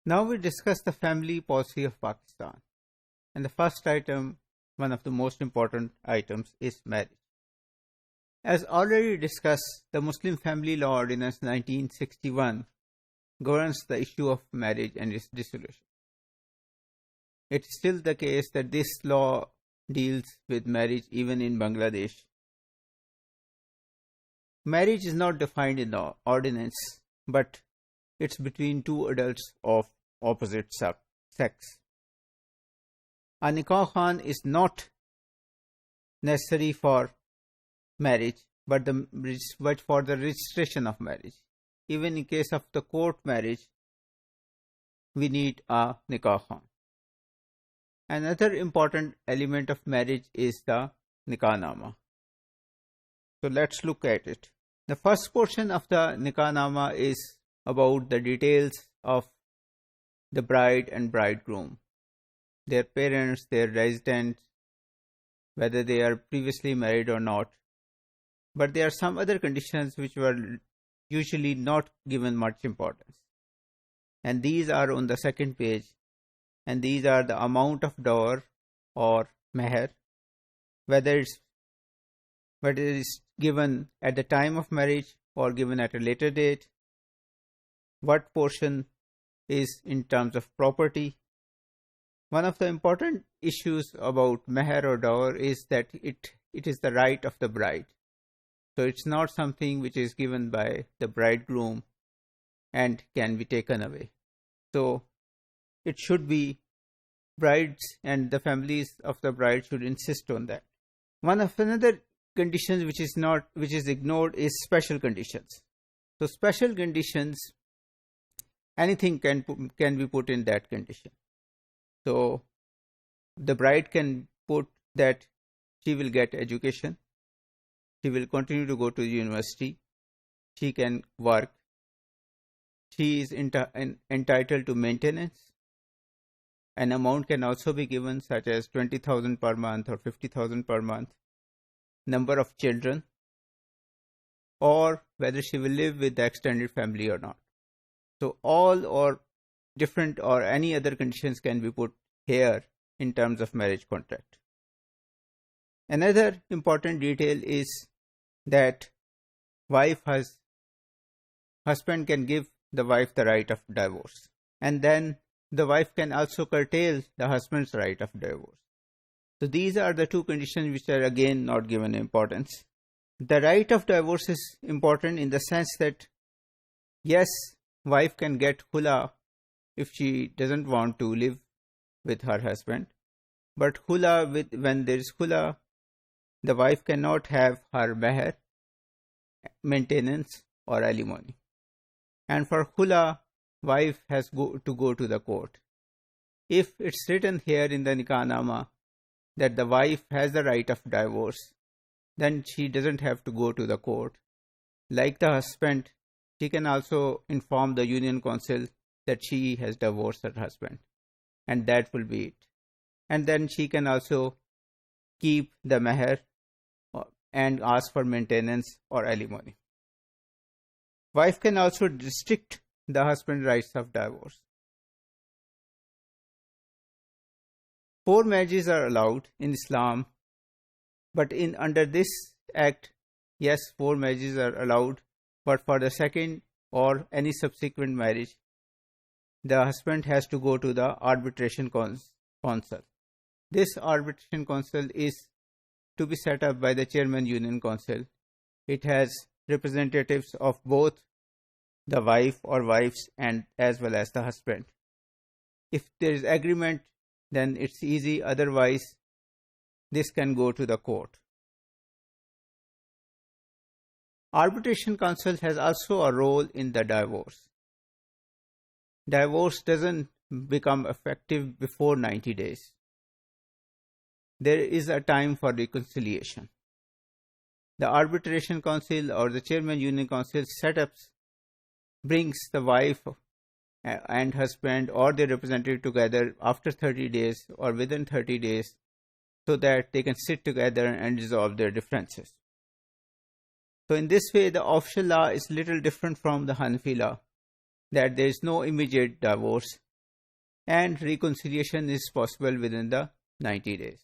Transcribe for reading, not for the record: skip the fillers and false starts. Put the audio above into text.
Now we discuss the family policy of Pakistan. And the first item, one of the most important items, is marriage. As already discussed, the Muslim Family Law Ordinance 1961 governs the issue of marriage and its dissolution. It is still the case that this law deals with marriage even in Bangladesh. Marriage is not defined in the ordinance, but it's between two adults of opposite sex. A nikah khan is not necessary for marriage, but for the registration of marriage. Even in case of the court marriage, we need a nikah khan. Another important element of marriage is the nikah nama. So let's look at it. The first portion of the nikah nama is about the details of the bride and bridegroom, their parents, their residents, whether they are previously married or not. But there are some other conditions which were usually not given much importance. And these are on the second page. And these are the amount of dower or meher, whether it is given at the time of marriage or given at a later date, what portion is in terms of property. One of the important issues about meher or dower is that it is the right of the bride. So it's not something which is given by the bridegroom and can be taken away. So it should be brides and the families of the bride should insist on that. Another condition which is ignored is special conditions. So special conditions, anything can be put in that condition. So the bride can put that she will get education, she will continue to go to university, she can work, she is entitled to maintenance. An amount can also be given such as 20,000 per month or 50,000 per month, number of children, or whether she will live with the extended family or not. So all or different or any other conditions can be put here in terms of marriage contract. Another important detail is that husband can give the wife the right of divorce, and then the wife can also curtail the husband's right of divorce. So these are the two conditions which are again not given importance. The right of divorce is important in the sense that yes, wife can get khula if she doesn't want to live with her husband, but when there is khula, the wife cannot have her meher, maintenance or alimony. And for khula, wife has to go to the court. If it's written here in the nikah nama that the wife has the right of divorce, then she doesn't have to go to the court. Like the husband, she can also inform the union council that she has divorced her husband, and that will be it. And then she can also keep the meher and ask for maintenance or alimony. Wife can also restrict the husband's rights of divorce. 4 marriages are allowed in Islam, but under this act, yes, 4 marriages are allowed, but for the second or any subsequent marriage, the husband has to go to the arbitration council. This arbitration council is to be set up by the chairman union council. It has representatives of both the wife or wives and as well as the husband. If there is agreement, then it's easy. Otherwise, this can go to the court. Arbitration council has also a role in the divorce. Divorce doesn't become effective before 90 days. There is a time for reconciliation. The arbitration council or the chairman union council setups brings the wife and husband or their representative together after 30 days or within 30 days so that they can sit together and resolve their differences. So in this way, the official law is little different from the Hanafi law, that there is no immediate divorce, and reconciliation is possible within the 90 days.